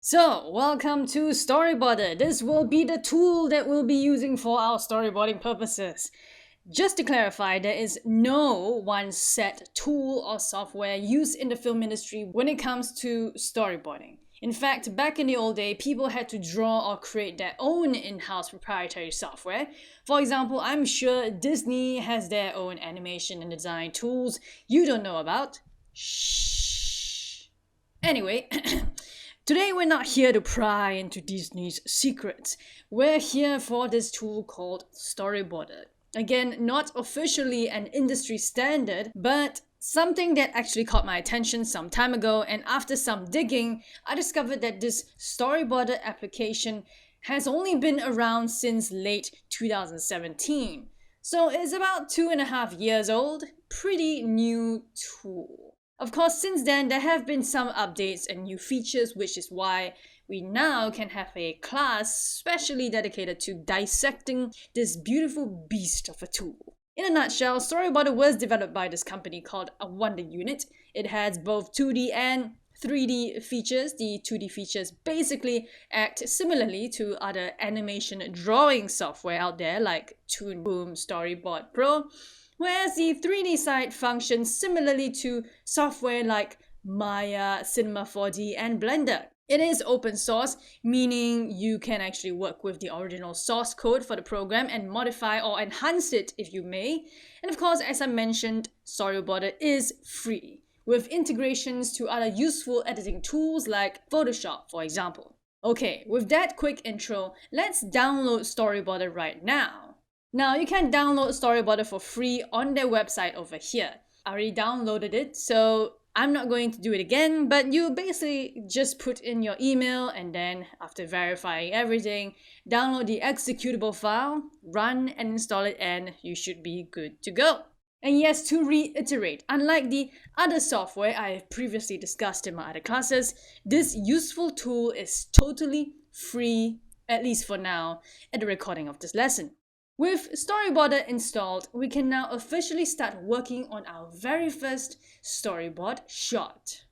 So, welcome to Storyboarder. This will be the tool that we'll be using for our storyboarding purposes. Just to clarify, there is no one set tool or software used in the film industry when it comes to storyboarding. In fact, back in the old day, people had to draw or create their own in-house proprietary software. For example, I'm sure Disney has their own animation and design tools you don't know about. Shh. Anyway, today we're not here to pry into Disney's secrets. We're here for this tool called Storyboarder. Again, not officially an industry standard, but something that actually caught my attention some time ago, and after some digging, I discovered that this Storyboarder application has only been around since late 2017. So it's about 2.5 years old, pretty new tool. Of course, since then, there have been some updates and new features, which is why we now can have a class specially dedicated to dissecting this beautiful beast of a tool. In a nutshell, Storyboarder was developed by this company called a Wonder Unit. It has both 2D and 3D features. The 2D features basically act similarly to other animation drawing software out there like Toon Boom, Storyboard Pro, whereas the 3D side functions similarly to software like Maya, Cinema 4D, and Blender. It is open source, meaning you can actually work with the original source code for the program and modify or enhance it if you may. And of course, as I mentioned, Storyboarder is free, with integrations to other useful editing tools like Photoshop, for example. Okay, with that quick intro, let's download Storyboarder right now. Now, you can download Storyboarder for free on their website over here. I already downloaded it, so I'm not going to do it again, but you basically just put in your email and then, after verifying everything, download the executable file, run and install it, and you should be good to go. And yes, to reiterate, unlike the other software I have previously discussed in my other classes, this useful tool is totally free, at least for now, at the recording of this lesson. With Storyboarder installed, we can now officially start working on our very first storyboard shot.